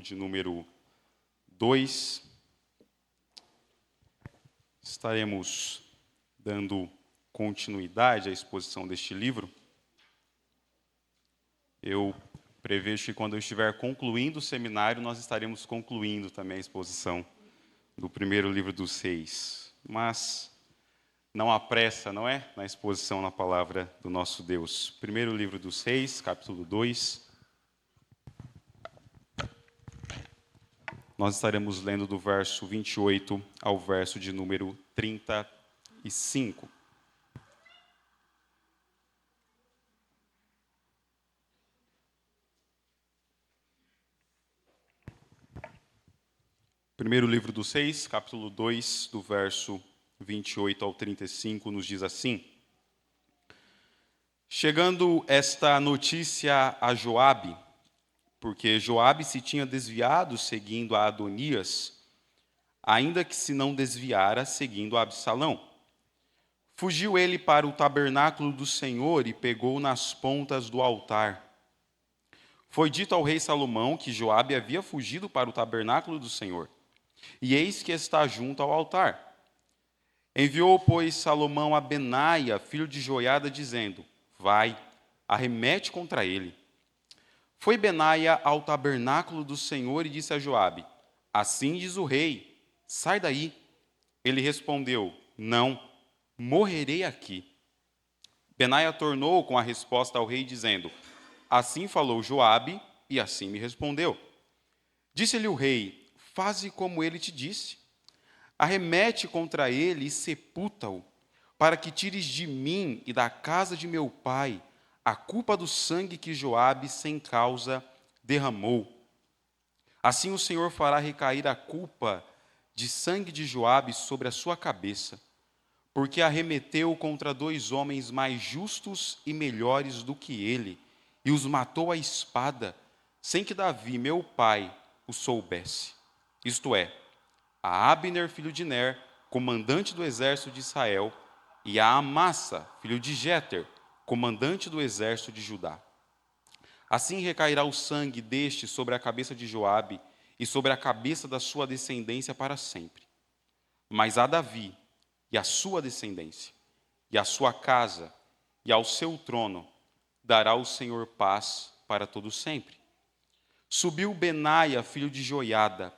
de número 2. Estaremos dando continuidade à exposição deste livro. Eu prevejo que quando eu estiver concluindo o seminário, nós estaremos concluindo também a exposição do primeiro livro dos Reis. Mas não há pressa, não é? Na exposição na palavra do nosso Deus. Primeiro livro dos Reis, capítulo 2. Nós estaremos lendo do verso 28 ao verso de número 35. Primeiro livro dos Reis, capítulo 2, do verso 28 ao 35, nos diz assim: Chegando esta notícia a Joabe, porque Joabe se tinha desviado seguindo a Adonias, ainda que se não desviara seguindo a Absalão. Fugiu ele para o tabernáculo do Senhor e pegou nas pontas do altar. Foi dito ao rei Salomão que Joabe havia fugido para o tabernáculo do Senhor, e eis que está junto ao altar. Enviou, pois, Salomão a Benaia, filho de Joiada, dizendo: Vai, arremete contra ele. Foi Benaia ao tabernáculo do Senhor e disse a Joabe: Assim diz o rei, sai daí. Ele respondeu: Não, morrerei aqui. Benaia tornou com a resposta ao rei, dizendo: Assim falou Joabe, e assim me respondeu. Disse-lhe o rei: Faze como ele te disse. Arremete contra ele e sepulta-o, para que tires de mim e da casa de meu pai a culpa do sangue que Joabe sem causa derramou. Assim o Senhor fará recair a culpa de sangue de Joabe sobre a sua cabeça, porque arremeteu contra dois homens mais justos e melhores do que ele, e os matou à espada, sem que Davi, meu pai, o soubesse. Isto é, a Abner, filho de Ner, comandante do exército de Israel, e a Amassa, filho de Jeter, comandante do exército de Judá. Assim recairá o sangue deste sobre a cabeça de Joabe e sobre a cabeça da sua descendência para sempre. Mas a Davi e a sua descendência, e a sua casa, e ao seu trono, dará o Senhor paz para todo sempre. Subiu Benaia, filho de Joiada,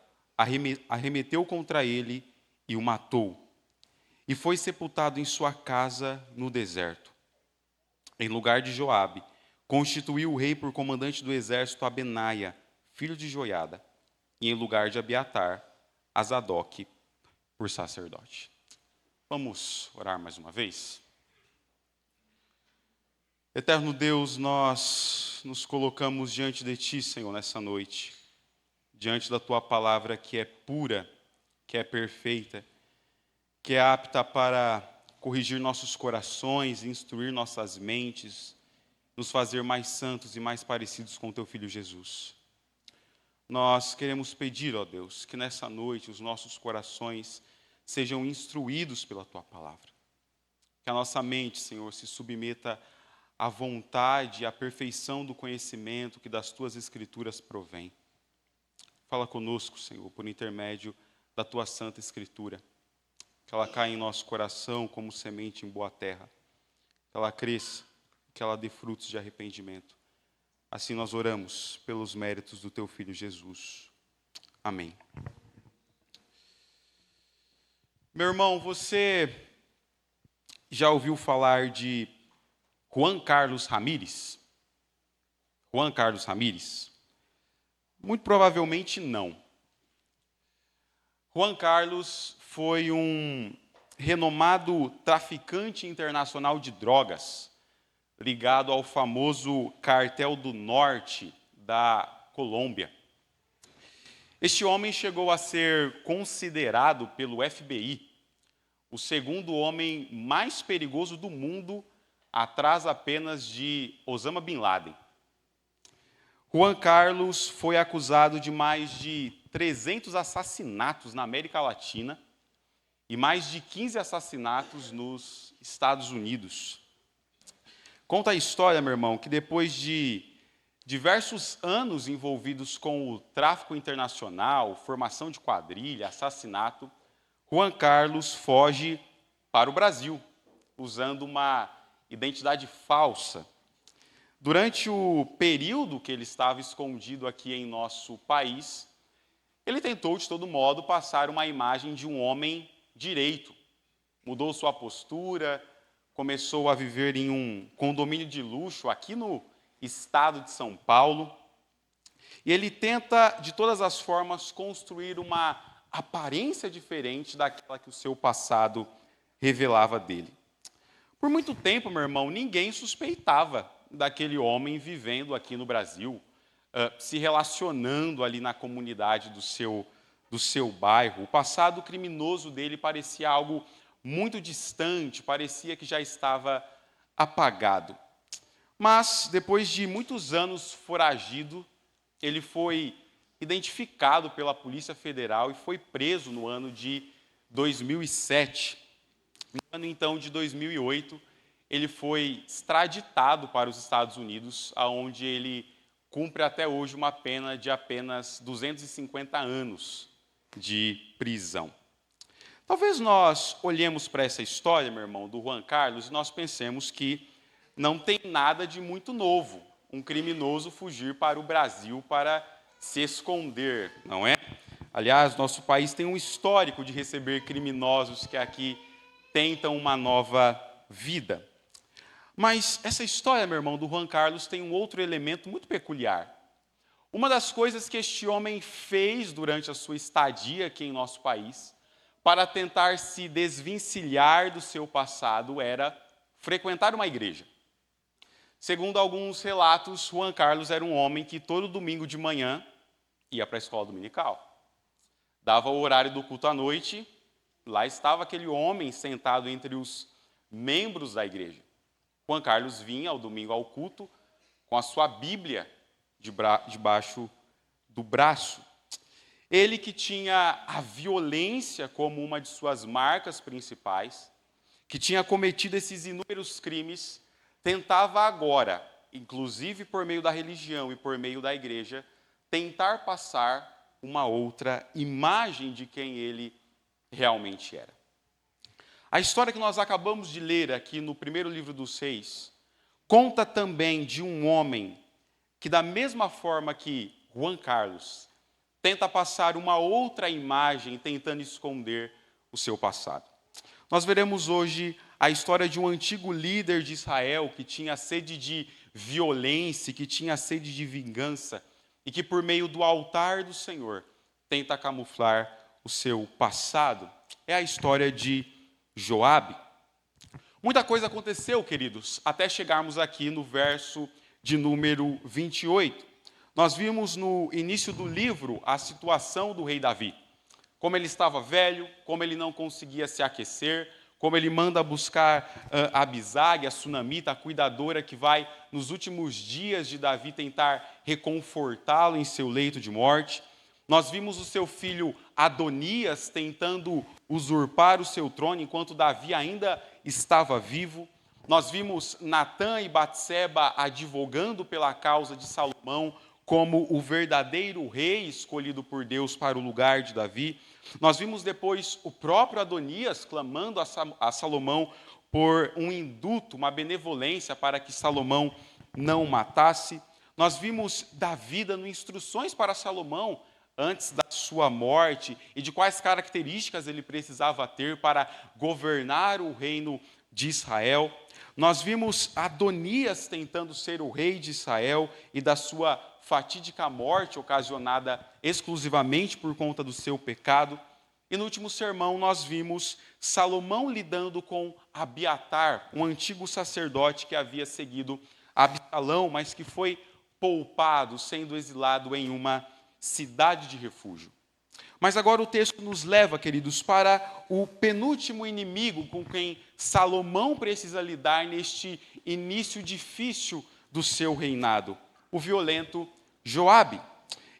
arremeteu contra ele e o matou, e foi sepultado em sua casa no deserto. Em lugar de Joabe, constituiu o rei por comandante do exército a Benaia, filho de Joiada, e em lugar de Abiatar, a Zadoque por sacerdote. Vamos orar mais uma vez? Eterno Deus, nós nos colocamos diante de Ti, Senhor, nessa noite, diante da Tua palavra que é pura, que é perfeita, que é apta para corrigir nossos corações, instruir nossas mentes, nos fazer mais santos e mais parecidos com Teu Filho Jesus. Nós queremos pedir, ó Deus, que nessa noite os nossos corações sejam instruídos pela Tua palavra. Que a nossa mente, Senhor, se submeta à vontade e à perfeição do conhecimento que das Tuas Escrituras provém. Fala conosco, Senhor, por intermédio da Tua Santa Escritura. Que ela caia em nosso coração como semente em boa terra. Que ela cresça, que ela dê frutos de arrependimento. Assim nós oramos pelos méritos do Teu Filho Jesus. Amém. Meu irmão, você já ouviu falar de Juan Carlos Ramírez? Juan Carlos Ramírez? Muito provavelmente não. Juan Carlos foi um renomado traficante internacional de drogas, ligado ao famoso Cartel do Norte da Colômbia. Este homem chegou a ser considerado pelo FBI o segundo homem mais perigoso do mundo, atrás apenas de Osama Bin Laden. Juan Carlos foi acusado de mais de 300 assassinatos na América Latina e mais de 15 assassinatos nos Estados Unidos. Conta a história, meu irmão, que depois de diversos anos envolvidos com o tráfico internacional, formação de quadrilha, assassinato, Juan Carlos foge para o Brasil, usando uma identidade falsa. Durante o período que ele estava escondido aqui em nosso país, ele tentou, de todo modo, passar uma imagem de um homem direito. Mudou sua postura, começou a viver em um condomínio de luxo aqui no estado de São Paulo. E ele tenta, de todas as formas, construir uma aparência diferente daquela que o seu passado revelava dele. Por muito tempo, meu irmão, ninguém suspeitava daquele homem vivendo aqui no Brasil, se relacionando ali na comunidade do seu bairro. O passado criminoso dele parecia algo muito distante, parecia que já estava apagado. Mas, depois de muitos anos foragido, ele foi identificado pela Polícia Federal e foi preso no ano de 2007. No ano, então, de 2008, ele foi extraditado para os Estados Unidos, onde ele cumpre até hoje uma pena de apenas 250 anos de prisão. Talvez nós olhemos para essa história, meu irmão, do Juan Carlos, e nós pensemos que não tem nada de muito novo um criminoso fugir para o Brasil para se esconder, não é? Aliás, nosso país tem um histórico de receber criminosos que aqui tentam uma nova vida. Mas essa história, meu irmão, do Juan Carlos tem um outro elemento muito peculiar. Uma das coisas que este homem fez durante a sua estadia aqui em nosso país, para tentar se desvencilhar do seu passado, era frequentar uma igreja. Segundo alguns relatos, Juan Carlos era um homem que todo domingo de manhã ia para a escola dominical. Dava o horário do culto à noite, lá estava aquele homem sentado entre os membros da igreja. Juan Carlos vinha ao domingo ao culto com a sua Bíblia debaixo do braço. Ele que tinha a violência como uma de suas marcas principais, que tinha cometido esses inúmeros crimes, tentava agora, inclusive por meio da religião e por meio da igreja, tentar passar uma outra imagem de quem ele realmente era. A história que nós acabamos de ler aqui no primeiro livro dos Reis conta também de um homem que, da mesma forma que Juan Carlos, tenta passar uma outra imagem tentando esconder o seu passado. Nós veremos hoje a história de um antigo líder de Israel que tinha sede de violência, que tinha sede de vingança e que, por meio do altar do Senhor, tenta camuflar o seu passado. É a história de Joabe. Muita coisa aconteceu, queridos, até chegarmos aqui no verso de número 28. Nós vimos no início do livro a situação do rei Davi. Como ele estava velho, como ele não conseguia se aquecer, como ele manda buscar Abisag, a sunamita, a cuidadora que vai, nos últimos dias de Davi, tentar reconfortá-lo em seu leito de morte. Nós vimos o seu filho Adonias tentando usurpar o seu trono enquanto Davi ainda estava vivo. Nós vimos Natã e Batseba advogando pela causa de Salomão como o verdadeiro rei escolhido por Deus para o lugar de Davi. Nós vimos depois o próprio Adonias clamando a Salomão por um induto, uma benevolência para que Salomão não o matasse. Nós vimos Davi dando instruções para Salomão antes da sua morte e de quais características ele precisava ter para governar o reino de Israel. Nós vimos Adonias tentando ser o rei de Israel e da sua fatídica morte ocasionada exclusivamente por conta do seu pecado. E no último sermão nós vimos Salomão lidando com Abiatar, um antigo sacerdote que havia seguido Absalão, mas que foi poupado, sendo exilado em uma cidade de refúgio. Mas agora o texto nos leva, queridos, para o penúltimo inimigo com quem Salomão precisa lidar neste início difícil do seu reinado, o violento Joabe.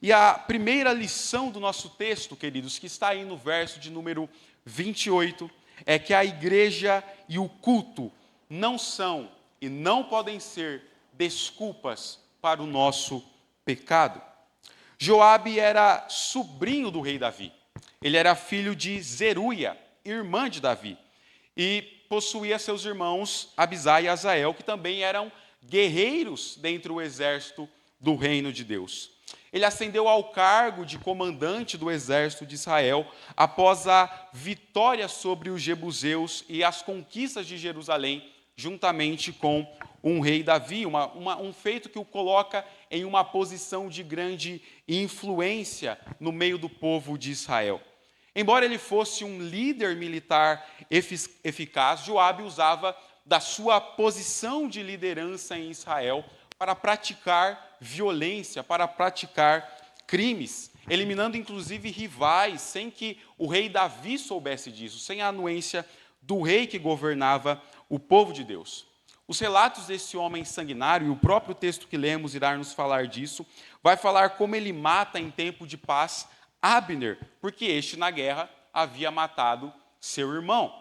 E a primeira lição do nosso texto, queridos, que está aí no verso de número 28, é que a igreja e o culto não são e não podem ser desculpas para o nosso pecado. Joabe era sobrinho do rei Davi. Ele era filho de Zeruia, irmã de Davi, e possuía seus irmãos Abisai e Azael, que também eram guerreiros dentro do exército do reino de Deus. Ele ascendeu ao cargo de comandante do exército de Israel após a vitória sobre os jebuseus e as conquistas de Jerusalém, juntamente com um rei Davi, um feito que o coloca em uma posição de grande influência no meio do povo de Israel. Embora ele fosse um líder militar eficaz, Joabe usava da sua posição de liderança em Israel para praticar violência, para praticar crimes, eliminando inclusive rivais, sem que o rei Davi soubesse disso, sem a anuência do rei que governava o povo de Deus. Os relatos desse homem sanguinário, e o próprio texto que lemos irá nos falar disso, vai falar como ele mata em tempo de paz Abner, porque este na guerra havia matado seu irmão.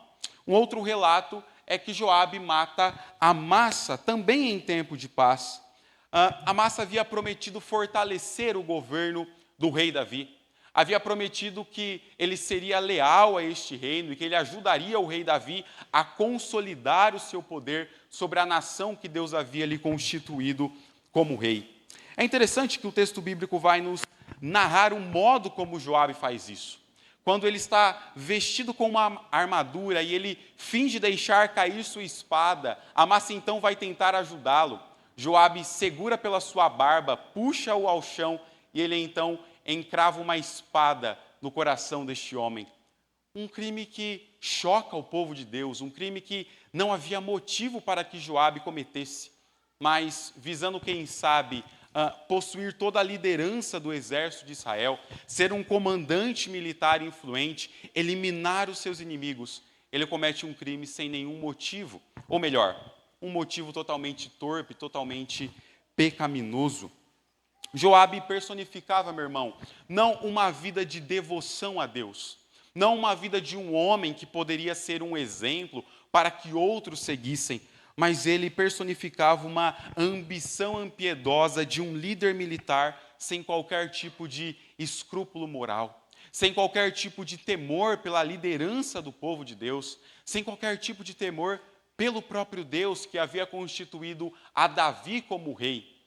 Um outro relato é que Joabe mata Amassa, também em tempo de paz. Amassa havia prometido fortalecer o governo do rei Davi. Havia prometido que ele seria leal a este reino e que ele ajudaria o rei Davi a consolidar o seu poder sobre a nação que Deus havia lhe constituído como rei. É interessante que o texto bíblico vai nos narrar o modo como Joabe faz isso. Quando ele está vestido com uma armadura e ele finge deixar cair sua espada, Amassa então vai tentar ajudá-lo. Joabe segura pela sua barba, puxa-o ao chão e ele então encrava uma espada no coração deste homem. Um crime que choca o povo de Deus, um crime que não havia motivo para que Joabe cometesse, mas visando, quem sabe, possuir toda a liderança do exército de Israel, ser um comandante militar influente, eliminar os seus inimigos, ele comete um crime sem nenhum motivo, ou melhor, um motivo totalmente torpe, totalmente pecaminoso. Joabe personificava, meu irmão, não uma vida de devoção a Deus, não uma vida de um homem que poderia ser um exemplo para que outros seguissem, mas ele personificava uma ambição impiedosa de um líder militar sem qualquer tipo de escrúpulo moral, sem qualquer tipo de temor pela liderança do povo de Deus, sem qualquer tipo de temor pelo próprio Deus que havia constituído a Davi como rei.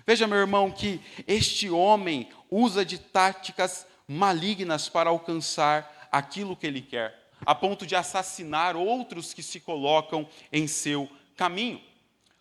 Veja, meu irmão, que este homem usa de táticas malignas para alcançar aquilo que ele quer, a ponto de assassinar outros que se colocam em seu caminho.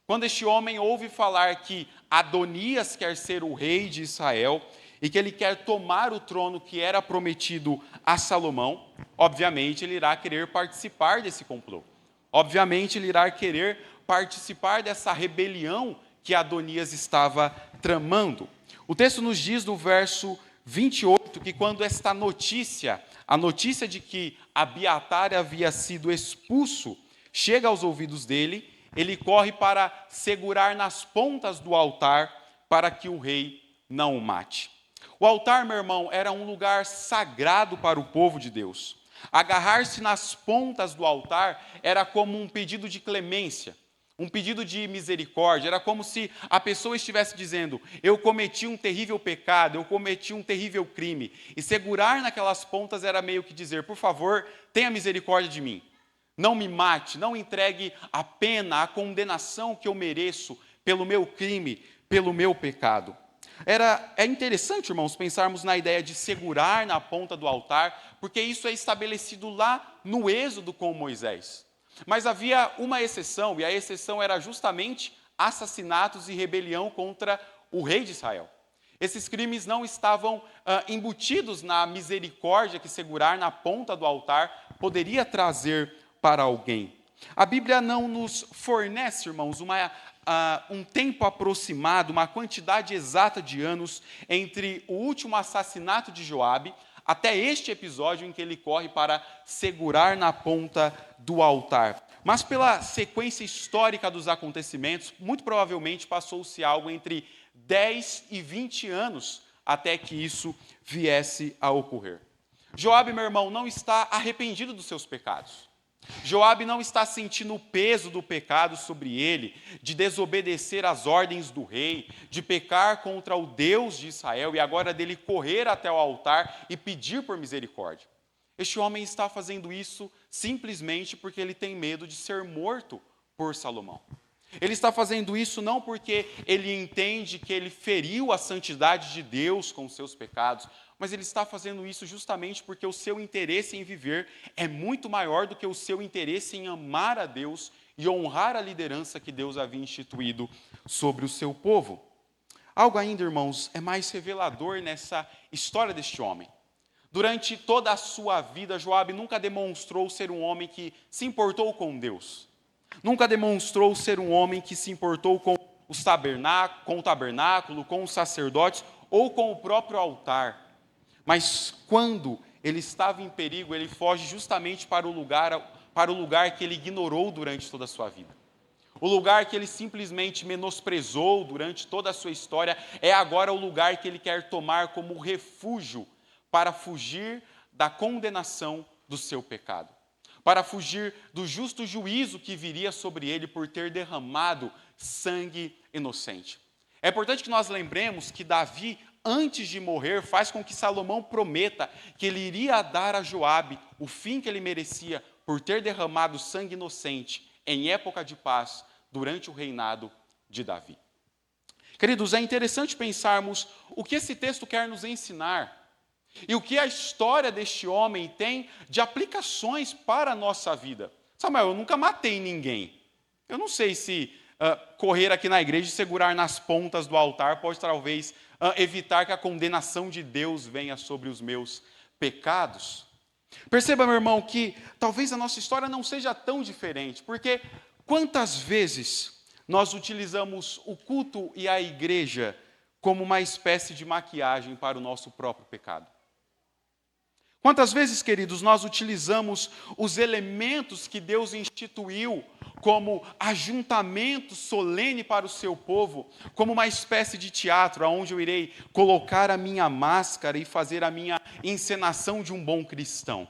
Quando este homem ouve falar que Adonias quer ser o rei de Israel e que ele quer tomar o trono que era prometido a Salomão, obviamente ele irá querer participar desse complô. Obviamente ele irá querer participar dessa rebelião que Adonias estava tramando. O texto nos diz no verso 28 que quando esta notícia, a notícia de que Abiatar havia sido expulso, chega aos ouvidos dele, ele corre para segurar nas pontas do altar para que o rei não o mate. O altar, meu irmão, era um lugar sagrado para o povo de Deus. Agarrar-se nas pontas do altar era como um pedido de clemência, um pedido de misericórdia. Era como se a pessoa estivesse dizendo: eu cometi um terrível pecado, eu cometi um terrível crime. E segurar naquelas pontas era meio que dizer: por favor, tenha misericórdia de mim. Não me mate, não entregue a pena, a condenação que eu mereço pelo meu crime, pelo meu pecado. É interessante, irmãos, pensarmos na ideia de segurar na ponta do altar, porque isso é estabelecido lá no Êxodo com Moisés. Mas havia uma exceção, e a exceção era justamente assassinatos e rebelião contra o rei de Israel. Esses crimes não estavam embutidos na misericórdia que segurar na ponta do altar poderia trazer para alguém. A Bíblia não nos fornece, irmãos, um tempo aproximado, uma quantidade exata de anos entre o último assassinato de Joabe até este episódio em que ele corre para segurar na ponta do altar. Mas pela sequência histórica dos acontecimentos, muito provavelmente passou-se algo entre 10 e 20 anos até que isso viesse a ocorrer. Joabe, meu irmão, não está arrependido dos seus pecados. Joabe não está sentindo o peso do pecado sobre ele, de desobedecer às ordens do rei, de pecar contra o Deus de Israel e agora dele correr até o altar e pedir por misericórdia. Este homem está fazendo isso simplesmente porque ele tem medo de ser morto por Salomão. Ele está fazendo isso não porque ele entende que ele feriu a santidade de Deus com os seus pecados, mas ele está fazendo isso justamente porque o seu interesse em viver é muito maior do que o seu interesse em amar a Deus e honrar a liderança que Deus havia instituído sobre o seu povo. Algo ainda, irmãos, é mais revelador nessa história deste homem. Durante toda a sua vida, Joabe nunca demonstrou ser um homem que se importou com Deus. Nunca demonstrou ser um homem que se importou com o tabernáculo, com os sacerdotes ou com o próprio altar. Mas quando ele estava em perigo, ele foge justamente para o lugar que ele ignorou durante toda a sua vida. O lugar que ele simplesmente menosprezou durante toda a sua história é agora o lugar que ele quer tomar como refúgio para fugir da condenação do seu pecado, para fugir do justo juízo que viria sobre ele por ter derramado sangue inocente. É importante que nós lembremos que Davi, antes de morrer, faz com que Salomão prometa que ele iria dar a Joabe o fim que ele merecia por ter derramado sangue inocente em época de paz durante o reinado de Davi. Queridos, é interessante pensarmos o que esse texto quer nos ensinar e o que a história deste homem tem de aplicações para a nossa vida. Samuel, eu nunca matei ninguém. Eu não sei se correr aqui na igreja e segurar nas pontas do altar pode talvez evitar que a condenação de Deus venha sobre os meus pecados. Perceba, meu irmão, que talvez a nossa história não seja tão diferente, porque quantas vezes nós utilizamos o culto e a igreja como uma espécie de maquiagem para o nosso próprio pecado? Quantas vezes, queridos, nós utilizamos os elementos que Deus instituiu como ajuntamento solene para o seu povo, como uma espécie de teatro, onde eu irei colocar a minha máscara e fazer a minha encenação de um bom cristão?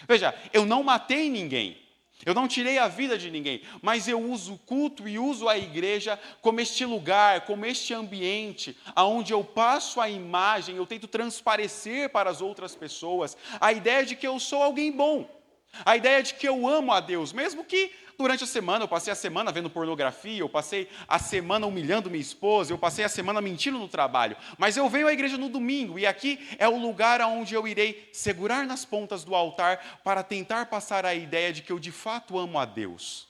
Veja, eu não matei ninguém, eu não tirei a vida de ninguém, mas eu uso o culto e uso a igreja como este lugar, como este ambiente, onde eu passo a imagem, eu tento transparecer para as outras pessoas a ideia de que eu sou alguém bom, a ideia de que eu amo a Deus, mesmo que durante a semana, eu passei a semana vendo pornografia, eu passei a semana humilhando minha esposa, eu passei a semana mentindo no trabalho, mas eu venho à igreja no domingo, e aqui é o lugar onde eu irei segurar nas pontas do altar para tentar passar a ideia de que eu de fato amo a Deus,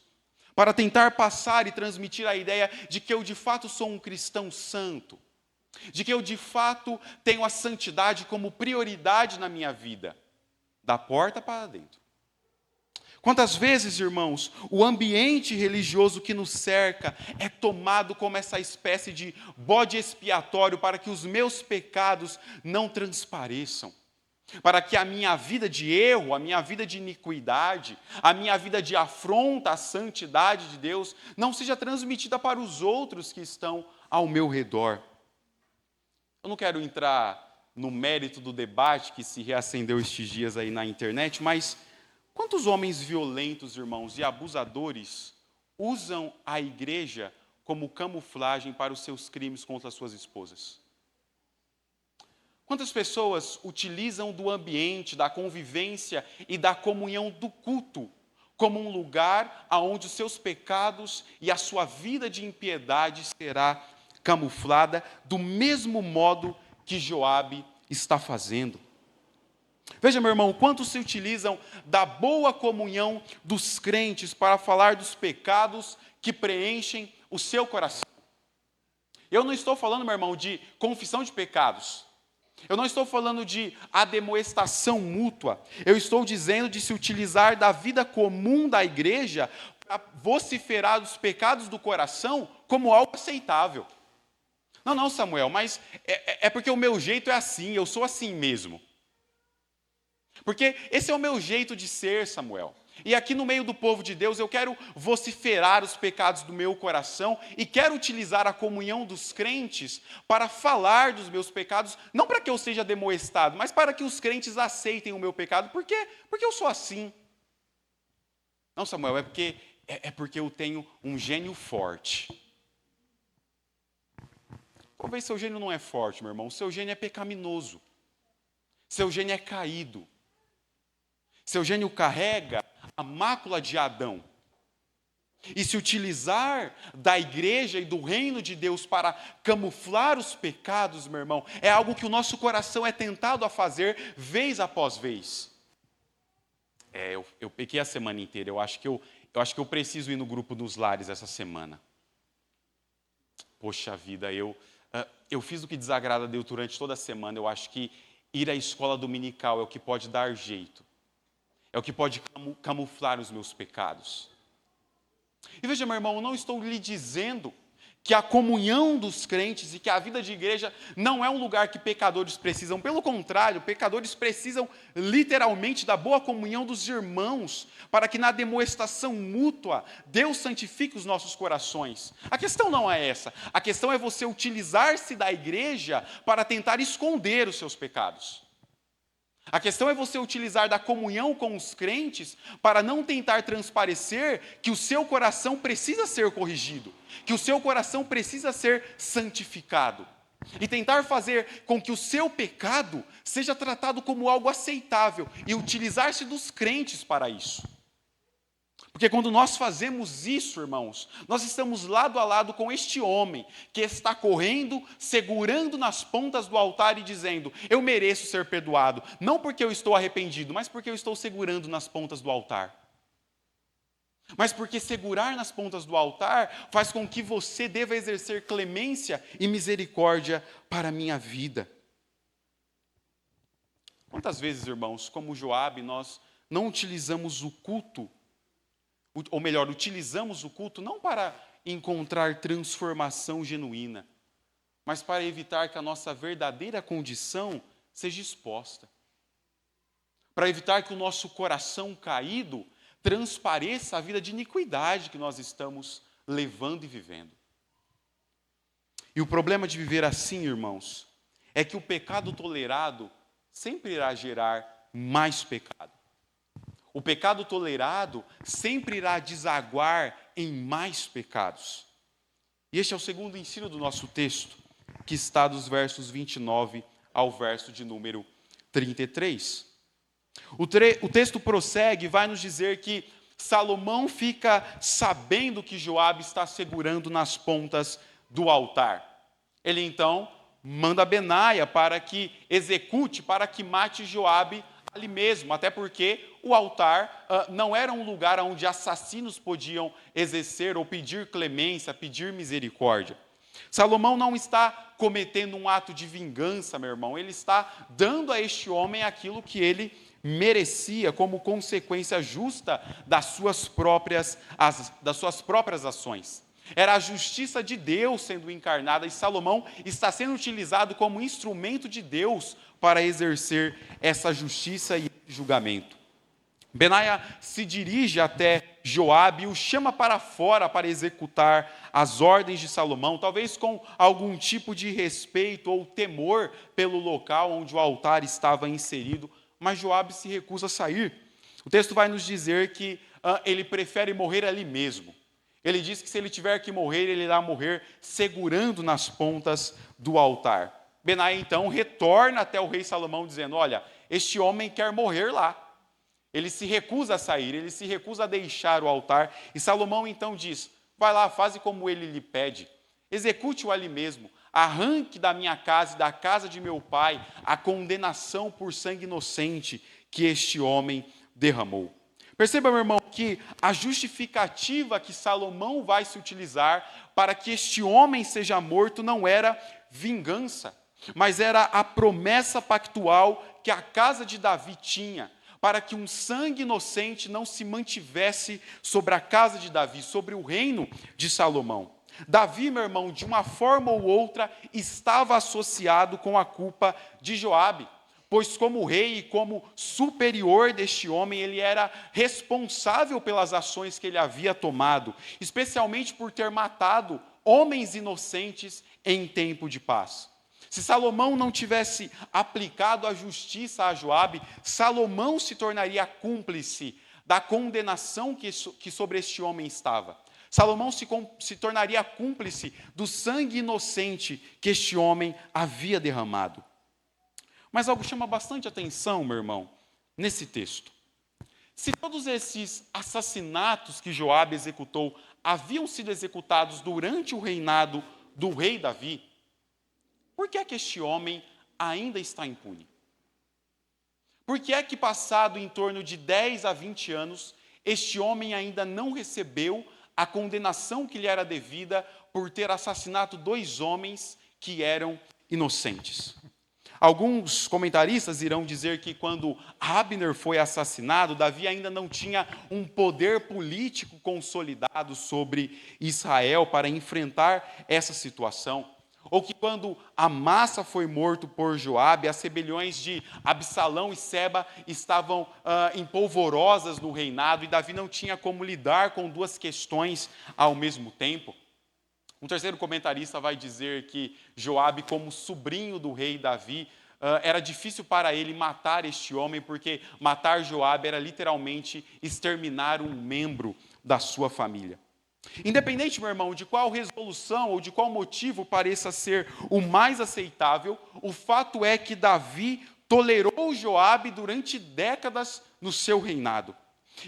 para tentar passar e transmitir a ideia de que eu de fato sou um cristão santo, de que eu de fato tenho a santidade como prioridade na minha vida, da porta para dentro. Quantas vezes, irmãos, o ambiente religioso que nos cerca é tomado como essa espécie de bode expiatório para que os meus pecados não transpareçam, para que a minha vida de erro, a minha vida de iniquidade, a minha vida de afronta à santidade de Deus não seja transmitida para os outros que estão ao meu redor. Eu não quero entrar no mérito do debate que se reacendeu estes dias aí na internet, mas quantos homens violentos, irmãos, e abusadores usam a igreja como camuflagem para os seus crimes contra as suas esposas? Quantas pessoas utilizam do ambiente, da convivência e da comunhão do culto como um lugar onde os seus pecados e a sua vida de impiedade será camuflada do mesmo modo que Joabe está fazendo? Veja, meu irmão, quantos se utilizam da boa comunhão dos crentes para falar dos pecados que preenchem o seu coração. Eu não estou falando, meu irmão, de confissão de pecados. Eu não estou falando de ademoestação mútua. Eu estou dizendo de se utilizar da vida comum da igreja para vociferar os pecados do coração como algo aceitável. Não, Samuel, mas é porque o meu jeito é assim, eu sou assim mesmo. Porque esse é o meu jeito de ser, Samuel. E aqui no meio do povo de Deus eu quero vociferar os pecados do meu coração e quero utilizar a comunhão dos crentes para falar dos meus pecados, não para que eu seja demoestado, mas para que os crentes aceitem o meu pecado. Por quê? Porque eu sou assim. Não, Samuel, é porque eu tenho um gênio forte. Talvez seu gênio não é forte, meu irmão. Seu gênio é pecaminoso. Seu gênio é caído. Seu gênio carrega a mácula de Adão. E se utilizar da igreja e do reino de Deus para camuflar os pecados, meu irmão, é algo que o nosso coração é tentado a fazer vez após vez. Eu pequei a semana inteira. Eu acho que eu preciso ir no grupo dos lares essa semana. Poxa vida, eu fiz o que desagrada a Deus durante toda a semana. Eu acho que ir à escola dominical é o que pode dar jeito. É o que pode camuflar os meus pecados. E veja, meu irmão, eu não estou lhe dizendo que a comunhão dos crentes e que a vida de igreja não é um lugar que pecadores precisam. Pelo contrário, pecadores precisam literalmente da boa comunhão dos irmãos, para que na demonstração mútua Deus santifique os nossos corações. A questão não é essa. A questão é você utilizar-se da igreja para tentar esconder os seus pecados. A questão é você utilizar da comunhão com os crentes para não tentar transparecer que o seu coração precisa ser corrigido, que o seu coração precisa ser santificado. E tentar fazer com que o seu pecado seja tratado como algo aceitável e utilizar-se dos crentes para isso. Porque quando nós fazemos isso, irmãos, nós estamos lado a lado com este homem que está correndo, segurando nas pontas do altar e dizendo: eu mereço ser perdoado, não porque eu estou arrependido, mas porque eu estou segurando nas pontas do altar. Mas porque segurar nas pontas do altar faz com que você deva exercer clemência e misericórdia para a minha vida. Quantas vezes, irmãos, como Joabe, nós não utilizamos o culto, ou melhor, utilizamos o culto não para encontrar transformação genuína, mas para evitar que a nossa verdadeira condição seja exposta. Para evitar que o nosso coração caído transpareça a vida de iniquidade que nós estamos levando e vivendo. E o problema de viver assim, irmãos, é que o pecado tolerado sempre irá gerar mais pecado. O pecado tolerado sempre irá desaguar em mais pecados. E este é o segundo ensino do nosso texto, que está dos versos 29 ao verso de número 33. O texto prossegue e vai nos dizer que Salomão fica sabendo que Joabe está segurando nas pontas do altar. Ele então manda Benaia para que execute, para que mate Joabe ali mesmo, até porque o altar não era um lugar onde assassinos podiam exercer ou pedir clemência, pedir misericórdia. Salomão não está cometendo um ato de vingança, meu irmão, ele está dando a este homem aquilo que ele merecia como consequência justa das suas próprias ações. Era a justiça de Deus sendo encarnada e Salomão está sendo utilizado como instrumento de Deus para exercer essa justiça e julgamento. Benaia se dirige até Joabe e o chama para fora para executar as ordens de Salomão, talvez com algum tipo de respeito ou temor pelo local onde o altar estava inserido, mas Joabe se recusa a sair. O texto vai nos dizer que ele prefere morrer ali mesmo. Ele diz que se ele tiver que morrer, ele irá morrer segurando nas pontas do altar. Benaia então retorna até o rei Salomão dizendo: olha, este homem quer morrer lá. Ele se recusa a sair, ele se recusa a deixar o altar. E Salomão então diz: vai lá, faze como ele lhe pede. Execute-o ali mesmo. Arranque da minha casa e da casa de meu pai a condenação por sangue inocente que este homem derramou. Perceba, meu irmão, que a justificativa que Salomão vai se utilizar para que este homem seja morto não era vingança, mas era a promessa pactual que a casa de Davi tinha, para que um sangue inocente não se mantivesse sobre a casa de Davi, sobre o reino de Salomão. Davi, meu irmão, de uma forma ou outra, estava associado com a culpa de Joabe, pois como rei e como superior deste homem, ele era responsável pelas ações que ele havia tomado, especialmente por ter matado homens inocentes em tempo de paz. Se Salomão não tivesse aplicado a justiça a Joabe, Salomão se tornaria cúmplice da condenação que sobre este homem estava. Salomão se tornaria cúmplice do sangue inocente que este homem havia derramado. Mas algo chama bastante atenção, meu irmão, nesse texto. Se todos esses assassinatos que Joabe executou haviam sido executados durante o reinado do rei Davi, por que é que este homem ainda está impune? Por que é que, passado em torno de 10 a 20 anos, este homem ainda não recebeu a condenação que lhe era devida por ter assassinado 2 homens que eram inocentes? Alguns comentaristas irão dizer que quando Abner foi assassinado, Davi ainda não tinha um poder político consolidado sobre Israel para enfrentar essa situação. Ou que quando Amassa foi morto por Joabe, as rebeliões de Absalão e Seba estavam empolvorosas no reinado e Davi não tinha como lidar com 2 questões ao mesmo tempo. Um terceiro comentarista vai dizer que Joabe, como sobrinho do rei Davi, era difícil para ele matar este homem, porque matar Joabe era literalmente exterminar um membro da sua família. Independente, meu irmão, de qual resolução ou de qual motivo pareça ser o mais aceitável, o fato é que Davi tolerou Joabe durante décadas no seu reinado.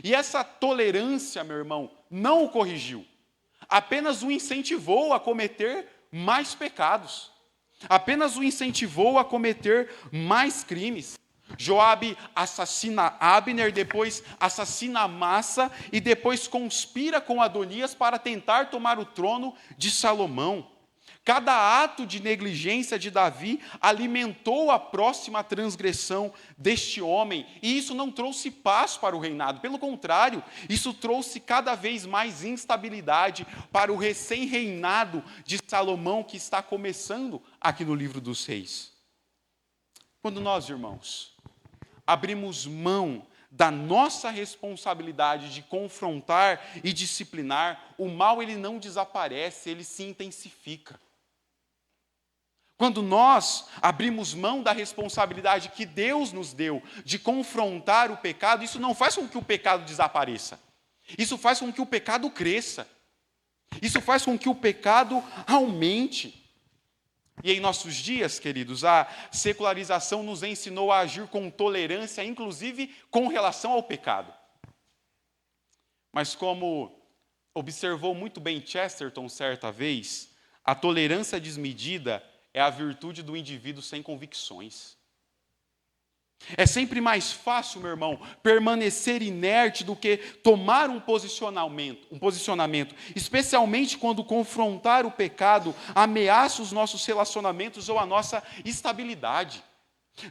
E essa tolerância, meu irmão, não o corrigiu. Apenas o incentivou a cometer mais pecados. Apenas o incentivou a cometer mais crimes. Joabe assassina Abner, depois assassina Amassa e depois conspira com Adonias para tentar tomar o trono de Salomão. Cada ato de negligência de Davi alimentou a próxima transgressão deste homem, e isso não trouxe paz para o reinado. Pelo contrário, isso trouxe cada vez mais instabilidade para o recém-reinado de Salomão, que está começando aqui no livro dos Reis. Quando nós, irmãos, abrimos mão da nossa responsabilidade de confrontar e disciplinar, o mal ele não desaparece, ele se intensifica. Quando nós abrimos mão da responsabilidade que Deus nos deu de confrontar o pecado, isso não faz com que o pecado desapareça. Isso faz com que o pecado cresça. Isso faz com que o pecado aumente. E em nossos dias, queridos, a secularização nos ensinou a agir com tolerância, inclusive com relação ao pecado. Mas como observou muito bem Chesterton certa vez, a tolerância desmedida é a virtude do indivíduo sem convicções. É sempre mais fácil, meu irmão, permanecer inerte do que tomar um posicionamento, especialmente quando confrontar o pecado ameaça os nossos relacionamentos ou a nossa estabilidade.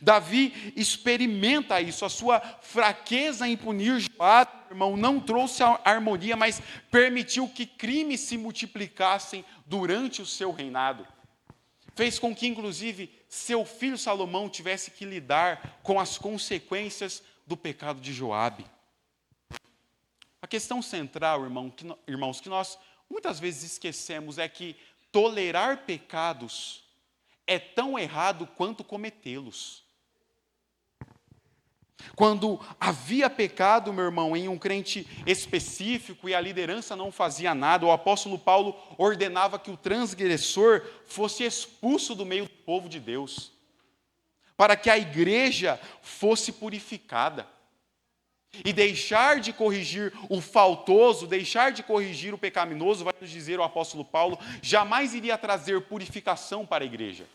Davi experimenta isso, a sua fraqueza em punir Joabe, irmão, não trouxe a harmonia, mas permitiu que crimes se multiplicassem durante o seu reinado. Fez com que, inclusive, seu filho Salomão tivesse que lidar com as consequências do pecado de Joabe. A questão central, irmãos, que nós muitas vezes esquecemos é que tolerar pecados é tão errado quanto cometê-los. Quando havia pecado, meu irmão, em um crente específico e a liderança não fazia nada, o apóstolo Paulo ordenava que o transgressor fosse expulso do meio do povo de Deus, para que a igreja fosse purificada. E deixar de corrigir o faltoso, deixar de corrigir o pecaminoso, vai nos dizer o apóstolo Paulo, jamais iria trazer purificação para a igreja.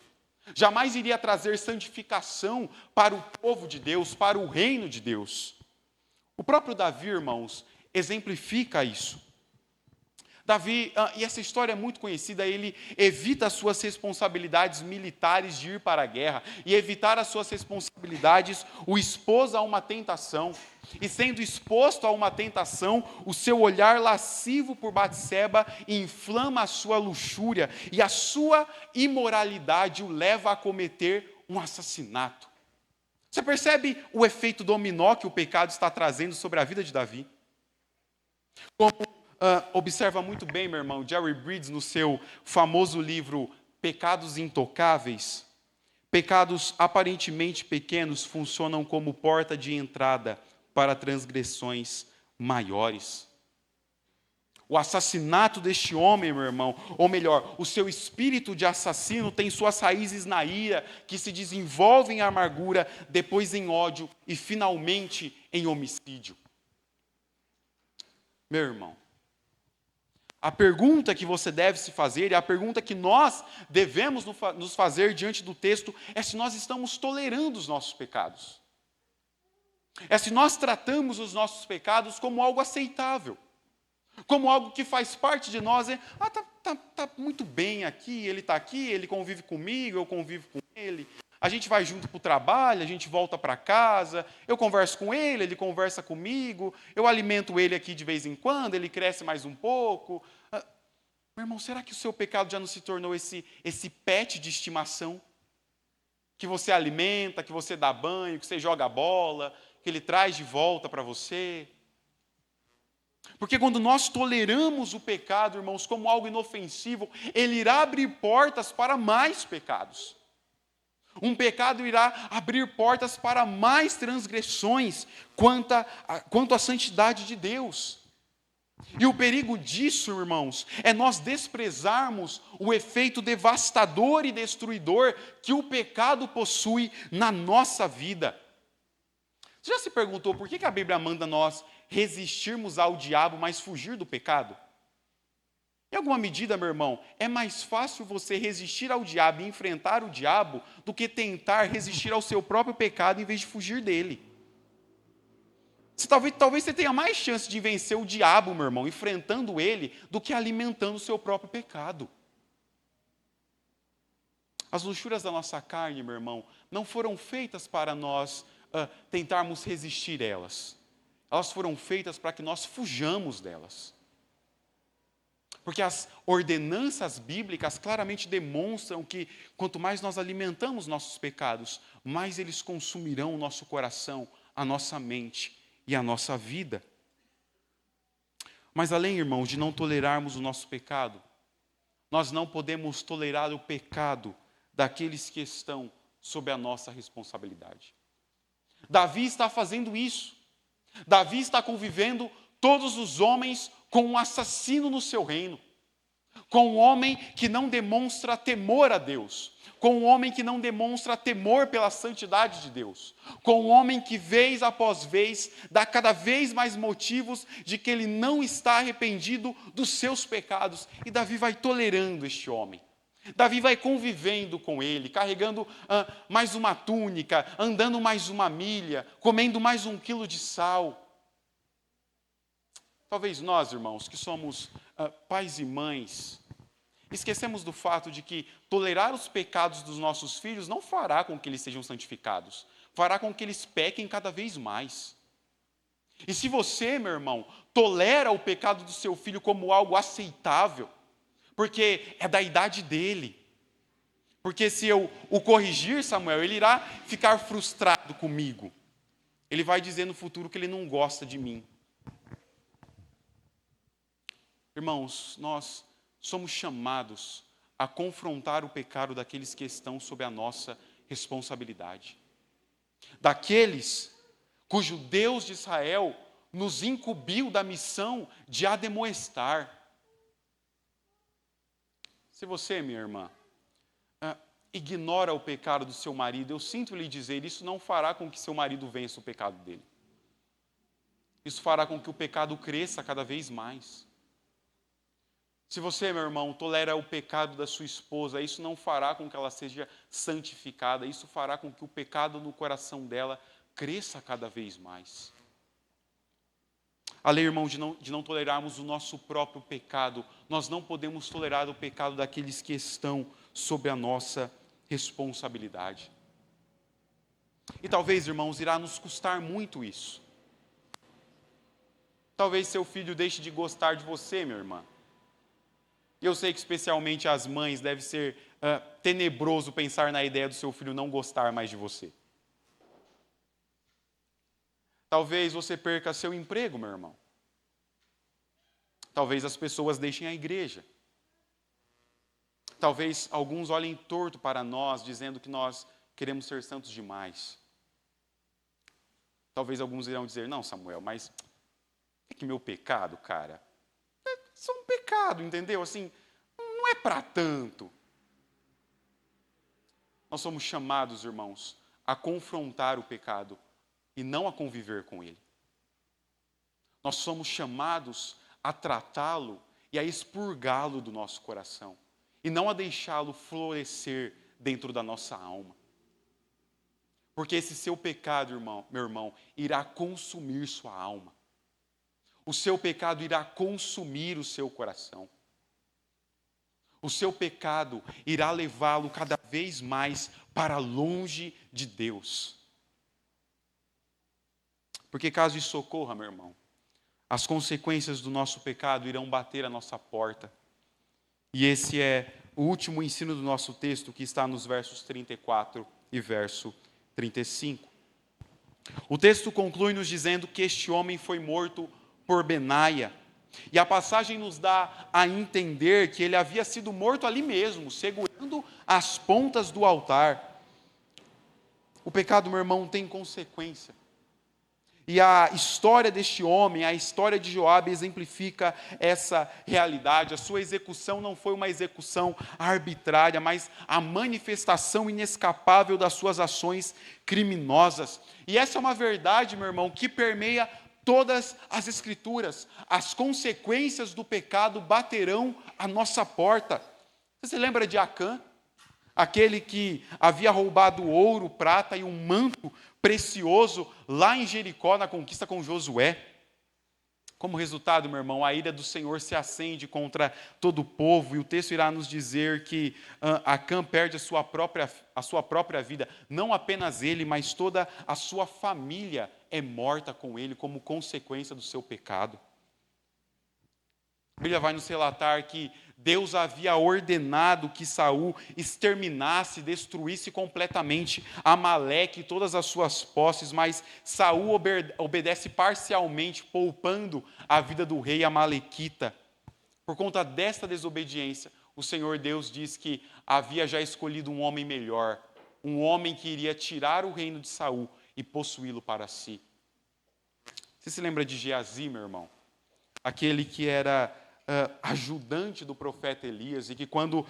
Jamais iria trazer santificação para o povo de Deus, para o reino de Deus. O próprio Davi, irmãos, exemplifica isso. Davi, e essa história é muito conhecida, ele evita as suas responsabilidades militares de ir para a guerra, e evitar as suas responsabilidades o expôs a uma tentação. E sendo exposto a uma tentação, o seu olhar lascivo por Batseba inflama a sua luxúria, e a sua imoralidade o leva a cometer um assassinato. Você percebe o efeito dominó que o pecado está trazendo sobre a vida de Davi? Como observa muito bem, meu irmão, Jerry Bridges, no seu famoso livro Pecados Intocáveis, pecados aparentemente pequenos funcionam como porta de entrada para transgressões maiores. O assassinato deste homem, meu irmão, ou melhor, o seu espírito de assassino tem suas raízes na ira, que se desenvolve em amargura, depois em ódio e finalmente em homicídio. Meu irmão, a pergunta que você deve se fazer, e a pergunta que nós devemos nos fazer diante do texto, é se nós estamos tolerando os nossos pecados. É se nós tratamos os nossos pecados como algo aceitável. Como algo que faz parte de nós, tá muito bem aqui, ele convive comigo, eu convivo com ele, a gente vai junto para o trabalho, a gente volta para casa, eu converso com ele conversa comigo, eu alimento ele aqui de vez em quando, ele cresce mais um pouco. Meu irmão, será que o seu pecado já não se tornou esse pet de estimação? Que você alimenta, que você dá banho, que você joga bola, que ele traz de volta para você? Porque quando nós toleramos o pecado, irmãos, como algo inofensivo, ele irá abrir portas para mais pecados. Um pecado irá abrir portas para mais transgressões quanto à santidade de Deus. E o perigo disso, irmãos, é nós desprezarmos o efeito devastador e destruidor que o pecado possui na nossa vida. Você já se perguntou por que a Bíblia manda nós resistirmos ao diabo, mas fugir do pecado? Em alguma medida, meu irmão, é mais fácil você resistir ao diabo e enfrentar o diabo do que tentar resistir ao seu próprio pecado em vez de fugir dele. Talvez você tenha mais chance de vencer o diabo, meu irmão, enfrentando ele, do que alimentando o seu próprio pecado. As luxúrias da nossa carne, meu irmão, não foram feitas para nós tentarmos resistir elas. Elas foram feitas para que nós fujamos delas. Porque as ordenanças bíblicas claramente demonstram que quanto mais nós alimentamos nossos pecados, mais eles consumirão o nosso coração, a nossa mente e a nossa vida. Mas além, irmãos, de não tolerarmos o nosso pecado, nós não podemos tolerar o pecado daqueles que estão sob a nossa responsabilidade. Davi está fazendo isso. Davi está convivendo todos os homens com um assassino no seu reino, com um homem que não demonstra temor a Deus, com um homem que não demonstra temor pela santidade de Deus, com um homem que vez após vez dá cada vez mais motivos de que ele não está arrependido dos seus pecados. E Davi vai tolerando este homem. Davi vai convivendo com ele, carregando mais uma túnica, andando mais uma milha, comendo mais 1 quilo de sal. Talvez nós, irmãos, que somos pais e mães, esquecemos do fato de que tolerar os pecados dos nossos filhos não fará com que eles sejam santificados, fará com que eles pequem cada vez mais. E se você, meu irmão, tolera o pecado do seu filho como algo aceitável, porque é da idade dele, porque se eu o corrigir, Samuel, ele irá ficar frustrado comigo, ele vai dizer no futuro que ele não gosta de mim. Irmãos, nós somos chamados a confrontar o pecado daqueles que estão sob a nossa responsabilidade. Daqueles cujo Deus de Israel nos incumbiu da missão de ademoestar. Se você, minha irmã, ignora o pecado do seu marido, eu sinto lhe dizer, isso não fará com que seu marido vença o pecado dele. Isso fará com que o pecado cresça cada vez mais. Se você, meu irmão, tolera o pecado da sua esposa, isso não fará com que ela seja santificada, isso fará com que o pecado no coração dela cresça cada vez mais. Além, irmão, de não tolerarmos o nosso próprio pecado, nós não podemos tolerar o pecado daqueles que estão sob a nossa responsabilidade. E talvez, irmãos, irá nos custar muito isso. Talvez seu filho deixe de gostar de você, minha irmã. E eu sei que especialmente as mães deve ser tenebroso pensar na ideia do seu filho não gostar mais de você. Talvez você perca seu emprego, meu irmão. Talvez as pessoas deixem a igreja. Talvez alguns olhem torto para nós, dizendo que nós queremos ser santos demais. Talvez alguns irão dizer, não, Samuel, mas que meu pecado, cara, é só um pecado, entendeu? Assim, não é para tanto. Nós somos chamados, irmãos, a confrontar o pecado e não a conviver com ele. Nós somos chamados a tratá-lo e a expurgá-lo do nosso coração, e não a deixá-lo florescer dentro da nossa alma. Porque esse seu pecado, meu irmão, irá consumir sua alma. O seu pecado irá consumir o seu coração. O seu pecado irá levá-lo cada vez mais para longe de Deus. Porque caso isso ocorra, meu irmão, as consequências do nosso pecado irão bater à nossa porta. E esse é o último ensino do nosso texto, que está nos versos 34 e verso 35. O texto conclui nos dizendo que este homem foi morto por Benaia. E a passagem nos dá a entender que ele havia sido morto ali mesmo, segurando as pontas do altar. O pecado, meu irmão, tem consequência. E a história deste homem, a história de Joabe, exemplifica essa realidade. A sua execução não foi uma execução arbitrária, mas a manifestação inescapável das suas ações criminosas. E essa é uma verdade, meu irmão, que permeia todas as Escrituras. As consequências do pecado baterão à nossa porta. Você se lembra de Acã? Aquele que havia roubado ouro, prata e um manto precioso lá em Jericó, na conquista com Josué. Como resultado, meu irmão, a ira do Senhor se acende contra todo o povo, e o texto irá nos dizer que Acã perde a sua própria vida. Não apenas ele, mas toda a sua família é morta com ele como consequência do seu pecado. A Bíblia vai nos relatar que Deus havia ordenado que Saul exterminasse, destruísse completamente Amaleque e todas as suas posses, mas Saul obedece parcialmente, poupando a vida do rei amalequita. Por conta desta desobediência, o Senhor Deus diz que havia já escolhido um homem melhor, um homem que iria tirar o reino de Saul e possuí-lo para si. Você se lembra de Geazi, meu irmão? Aquele que era ajudante do profeta Elias, e que quando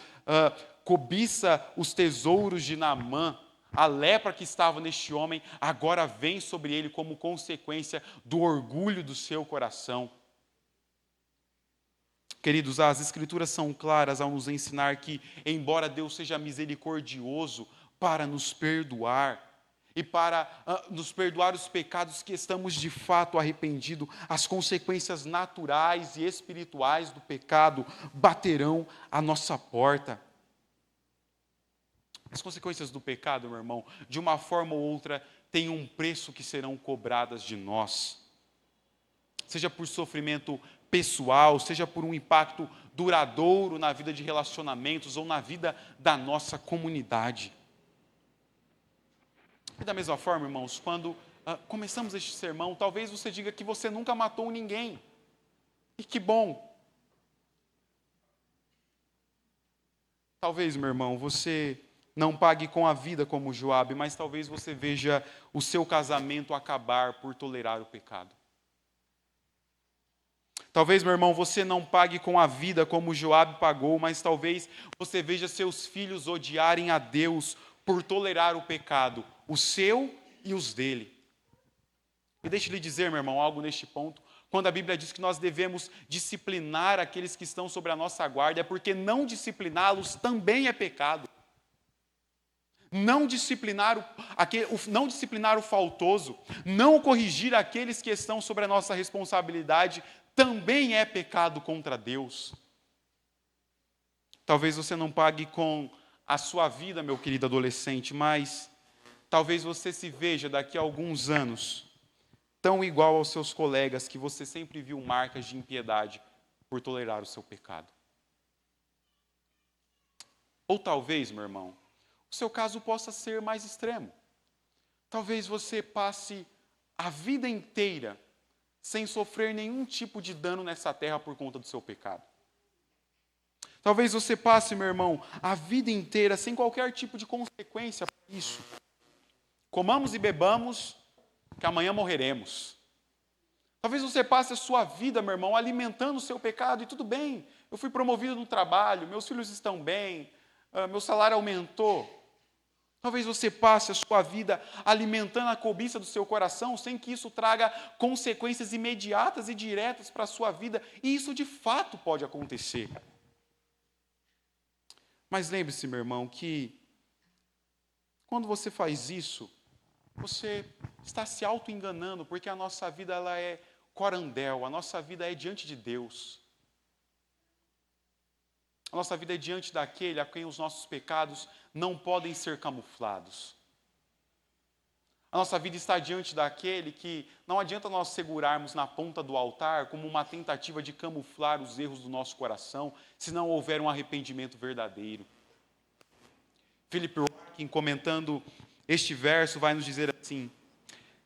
cobiça os tesouros de Naamã, a lepra que estava neste homem agora vem sobre ele como consequência do orgulho do seu coração. Queridos, as Escrituras são claras ao nos ensinar que, embora Deus seja misericordioso para nos perdoar, e para nos perdoar os pecados que estamos de fato arrependidos, as consequências naturais e espirituais do pecado baterão à nossa porta. As consequências do pecado, meu irmão, de uma forma ou outra, têm um preço que serão cobradas de nós. Seja por sofrimento pessoal, seja por um impacto duradouro na vida de relacionamentos ou na vida da nossa comunidade. E da mesma forma, irmãos, quando começamos este sermão, talvez você diga que você nunca matou ninguém. E que bom. Talvez, meu irmão, você não pague com a vida como Joabe, mas talvez você veja o seu casamento acabar por tolerar o pecado. Talvez, meu irmão, você não pague com a vida como Joabe pagou, mas talvez você veja seus filhos odiarem a Deus por tolerar o pecado, o seu e os dele. E deixe-lhe dizer, meu irmão, algo neste ponto. Quando a Bíblia diz que nós devemos disciplinar aqueles que estão sobre a nossa guarda, é porque não discipliná-los também é pecado. Não disciplinar o faltoso, não corrigir aqueles que estão sobre a nossa responsabilidade, também é pecado contra Deus. Talvez você não pague com a sua vida, meu querido adolescente, mas talvez você se veja daqui a alguns anos tão igual aos seus colegas que você sempre viu marcas de impiedade por tolerar o seu pecado. Ou talvez, meu irmão, o seu caso possa ser mais extremo. Talvez você passe a vida inteira sem sofrer nenhum tipo de dano nessa terra por conta do seu pecado. Talvez você passe, meu irmão, a vida inteira sem qualquer tipo de consequência por isso. Comamos e bebamos, que amanhã morreremos. Talvez você passe a sua vida, meu irmão, alimentando o seu pecado, e tudo bem, eu fui promovido no trabalho, meus filhos estão bem, meu salário aumentou. Talvez você passe a sua vida alimentando a cobiça do seu coração, sem que isso traga consequências imediatas e diretas para a sua vida, e isso de fato pode acontecer. Mas lembre-se, meu irmão, que quando você faz isso, você está se auto-enganando, porque a nossa vida ela é corandel, a nossa vida é diante de Deus. A nossa vida é diante daquele a quem os nossos pecados não podem ser camuflados. A nossa vida está diante daquele que não adianta nós segurarmos na ponta do altar como uma tentativa de camuflar os erros do nosso coração, se não houver um arrependimento verdadeiro. Philip Ryken, comentando este verso, vai nos dizer assim: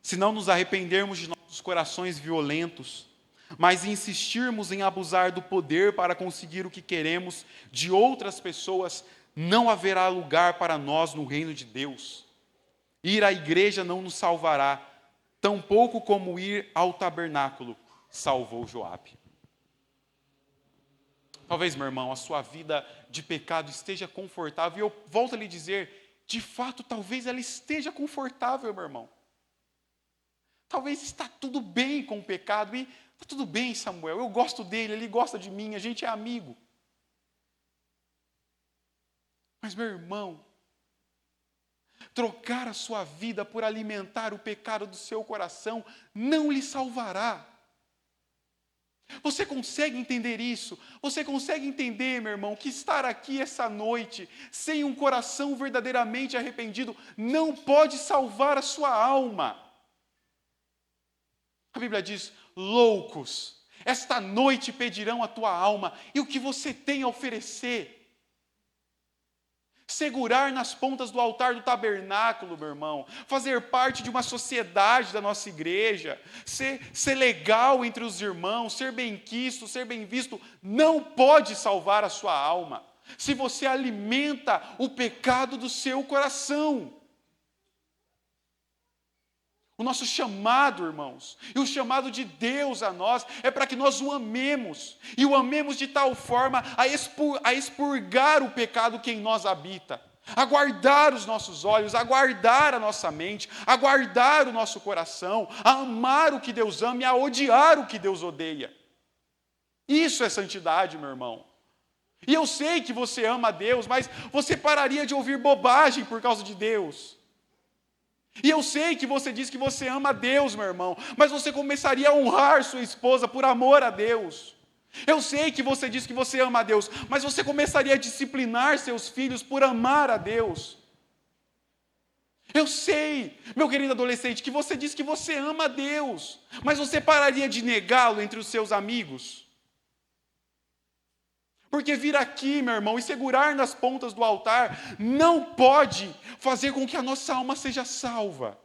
se não nos arrependermos de nossos corações violentos, mas insistirmos em abusar do poder para conseguir o que queremos de outras pessoas, não haverá lugar para nós no reino de Deus. Ir à igreja não nos salvará, tampouco como ir ao tabernáculo salvou Joabe. Talvez, meu irmão, a sua vida de pecado esteja confortável, e eu volto a lhe dizer, de fato, talvez ela esteja confortável, meu irmão. Talvez está tudo bem com o pecado, e está tudo bem, Samuel, eu gosto dele, ele gosta de mim, a gente é amigo. Mas, meu irmão, trocar a sua vida por alimentar o pecado do seu coração não lhe salvará. Você consegue entender isso? Você consegue entender, meu irmão, que estar aqui essa noite, sem um coração verdadeiramente arrependido, não pode salvar a sua alma? A Bíblia diz: loucos, esta noite pedirão a tua alma, e o que você tem a oferecer? Segurar nas pontas do altar do tabernáculo, meu irmão, fazer parte de uma sociedade da nossa igreja, ser legal entre os irmãos, ser bem-quisto, ser bem-visto, não pode salvar a sua alma, se você alimenta o pecado do seu coração. O nosso chamado, irmãos, e o chamado de Deus a nós, é para que nós o amemos, e o amemos de tal forma a expurgar o pecado que em nós habita, a guardar os nossos olhos, a guardar a nossa mente, a guardar o nosso coração, a amar o que Deus ama e a odiar o que Deus odeia. Isso é santidade, meu irmão. E eu sei que você ama a Deus, mas você pararia de ouvir bobagem por causa de Deus. E eu sei que você diz que você ama a Deus, meu irmão, mas você começaria a honrar sua esposa por amor a Deus. Eu sei que você diz que você ama a Deus, mas você começaria a disciplinar seus filhos por amar a Deus. Eu sei, meu querido adolescente, que você diz que você ama a Deus, mas você pararia de negá-lo entre os seus amigos. Porque vir aqui, meu irmão, e segurar nas pontas do altar não pode fazer com que a nossa alma seja salva.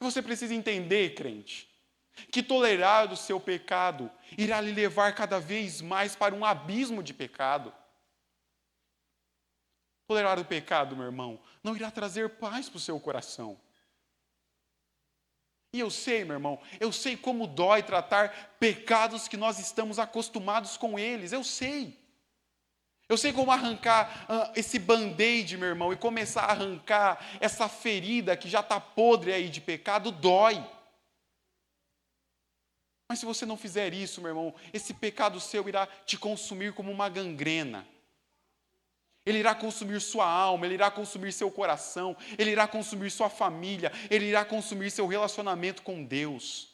Você precisa entender, crente, que tolerar o seu pecado irá lhe levar cada vez mais para um abismo de pecado. Tolerar o pecado, meu irmão, não irá trazer paz para o seu coração. E eu sei, meu irmão, eu sei como dói tratar pecados que nós estamos acostumados com eles, eu sei. Eu sei como arrancar esse band-aid, meu irmão, e começar a arrancar essa ferida que já está podre aí de pecado, dói. Mas se você não fizer isso, meu irmão, esse pecado seu irá te consumir como uma gangrena. Ele irá consumir sua alma, ele irá consumir seu coração, ele irá consumir sua família, ele irá consumir seu relacionamento com Deus.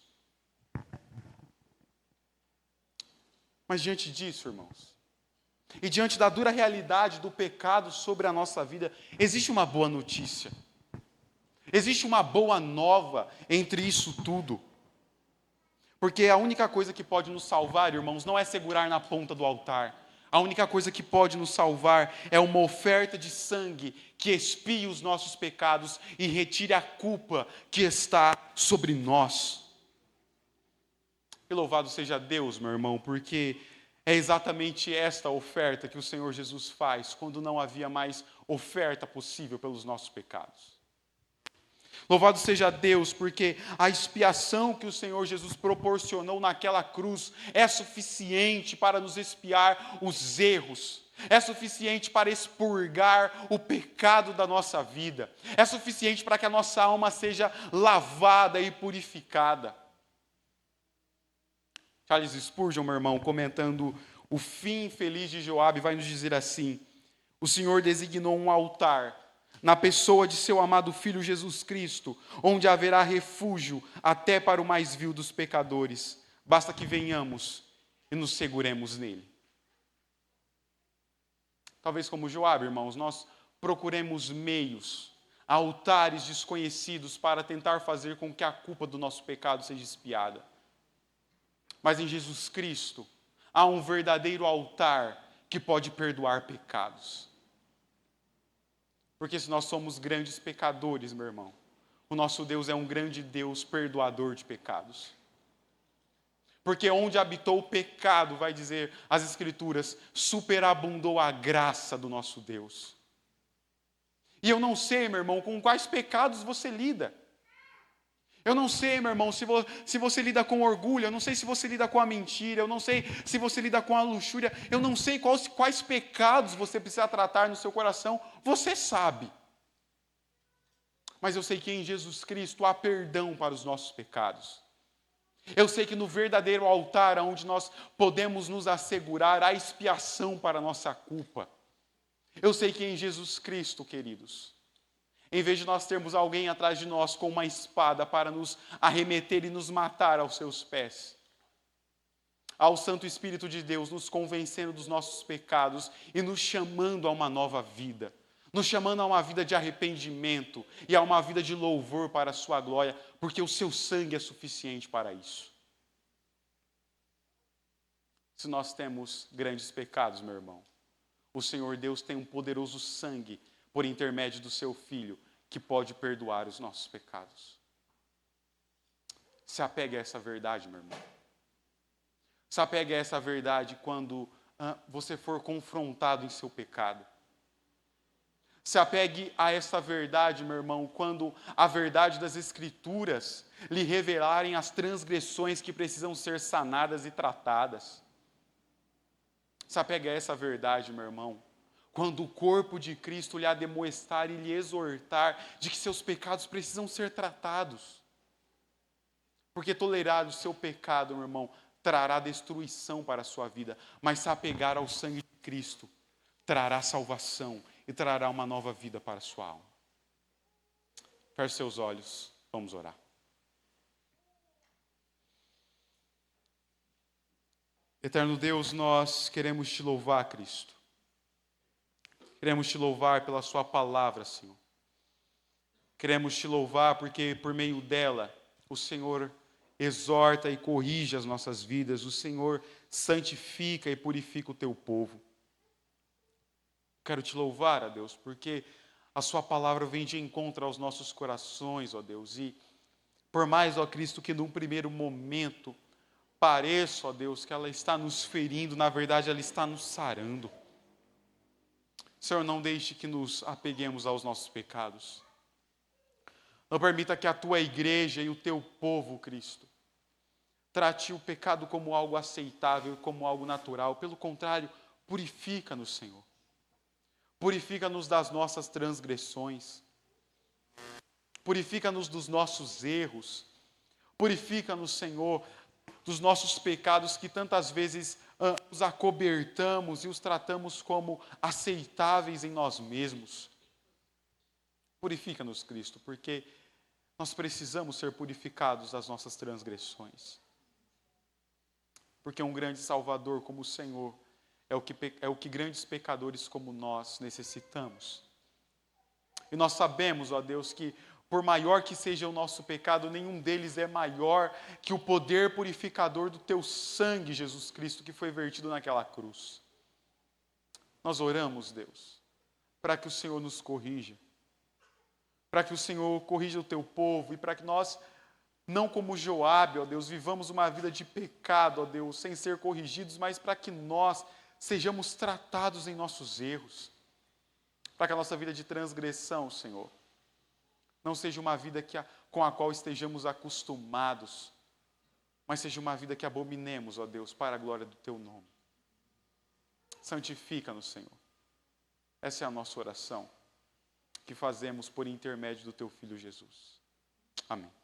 Mas diante disso, irmãos, e diante da dura realidade do pecado sobre a nossa vida, existe uma boa notícia. Existe uma boa nova entre isso tudo. Porque a única coisa que pode nos salvar, irmãos, não é segurar na ponta do altar. A única coisa que pode nos salvar é uma oferta de sangue que expie os nossos pecados e retire a culpa que está sobre nós. E louvado seja Deus, meu irmão, porque é exatamente esta oferta que o Senhor Jesus faz quando não havia mais oferta possível pelos nossos pecados. Louvado seja Deus, porque a expiação que o Senhor Jesus proporcionou naquela cruz é suficiente para nos expiar os erros, é suficiente para expurgar o pecado da nossa vida, é suficiente para que a nossa alma seja lavada e purificada. Charles Spurgeon, meu irmão, comentando o fim feliz de Joabe, vai nos dizer assim: o Senhor designou um altar na pessoa de seu amado Filho Jesus Cristo, onde haverá refúgio até para o mais vil dos pecadores. Basta que venhamos e nos seguremos nele. Talvez como Joabe, irmãos, nós procuremos meios, altares desconhecidos para tentar fazer com que a culpa do nosso pecado seja expiada. Mas em Jesus Cristo há um verdadeiro altar que pode perdoar pecados. Porque se nós somos grandes pecadores, meu irmão, o nosso Deus é um grande Deus perdoador de pecados. Porque onde habitou o pecado, vai dizer as Escrituras, superabundou a graça do nosso Deus. E eu não sei, meu irmão, com quais pecados você lida. Eu não sei, meu irmão, se você lida com orgulho, eu não sei se você lida com a mentira, eu não sei se você lida com a luxúria, eu não sei quais pecados você precisa tratar no seu coração, você sabe. Mas eu sei que em Jesus Cristo há perdão para os nossos pecados. Eu sei que no verdadeiro altar, onde nós podemos nos assegurar, há expiação para a nossa culpa. Eu sei que em Jesus Cristo, queridos, em vez de nós termos alguém atrás de nós com uma espada para nos arremeter e nos matar aos seus pés, ao Santo Espírito de Deus nos convencendo dos nossos pecados e nos chamando a uma nova vida, nos chamando a uma vida de arrependimento e a uma vida de louvor para a sua glória, porque o seu sangue é suficiente para isso. Se nós temos grandes pecados, meu irmão, o Senhor Deus tem um poderoso sangue por intermédio do seu Filho, que pode perdoar os nossos pecados. Se apegue a essa verdade, meu irmão. Se apegue a essa verdade quando você for confrontado em seu pecado. Se apegue a essa verdade, meu irmão, quando a verdade das Escrituras lhe revelarem as transgressões que precisam ser sanadas e tratadas. Se apegue a essa verdade, meu irmão, quando o corpo de Cristo lhe ademoestar e lhe exortar de que seus pecados precisam ser tratados. Porque tolerar o seu pecado, meu irmão, trará destruição para a sua vida, mas se apegar ao sangue de Cristo, trará salvação e trará uma nova vida para a sua alma. Feche seus olhos, vamos orar. Eterno Deus, nós queremos te louvar, Cristo. Queremos te louvar pela sua palavra, Senhor. Queremos te louvar porque por meio dela o Senhor exorta e corrige as nossas vidas. O Senhor santifica e purifica o teu povo. Quero te louvar, ó Deus, porque a sua palavra vem de encontro aos nossos corações, ó Deus. E por mais, ó Cristo, que num primeiro momento pareça, ó Deus, que ela está nos ferindo, na verdade ela está nos sarando. Senhor, não deixe que nos apeguemos aos nossos pecados. Não permita que a tua igreja e o teu povo, Cristo, trate o pecado como algo aceitável, como algo natural. Pelo contrário, purifica-nos, Senhor. Purifica-nos das nossas transgressões. Purifica-nos dos nossos erros. Purifica-nos, Senhor, dos nossos pecados que tantas vezes os acobertamos e os tratamos como aceitáveis em nós mesmos. Purifica-nos, Cristo, porque nós precisamos ser purificados das nossas transgressões. Porque um grande Salvador como o Senhor é o que grandes pecadores como nós necessitamos. E nós sabemos, ó Deus, que por maior que seja o nosso pecado, nenhum deles é maior que o poder purificador do teu sangue, Jesus Cristo, que foi vertido naquela cruz. Nós oramos, Deus, para que o Senhor nos corrija, para que o Senhor corrija o teu povo e para que nós, não como Joabe, ó Deus, vivamos uma vida de pecado, ó Deus, sem ser corrigidos, mas para que nós sejamos tratados em nossos erros, para que a nossa vida de transgressão, Senhor, não seja uma vida com a qual estejamos acostumados, mas seja uma vida que abominemos, ó Deus, para a glória do Teu nome. Santifica-nos, Senhor. Essa é a nossa oração, que fazemos por intermédio do Teu Filho Jesus. Amém.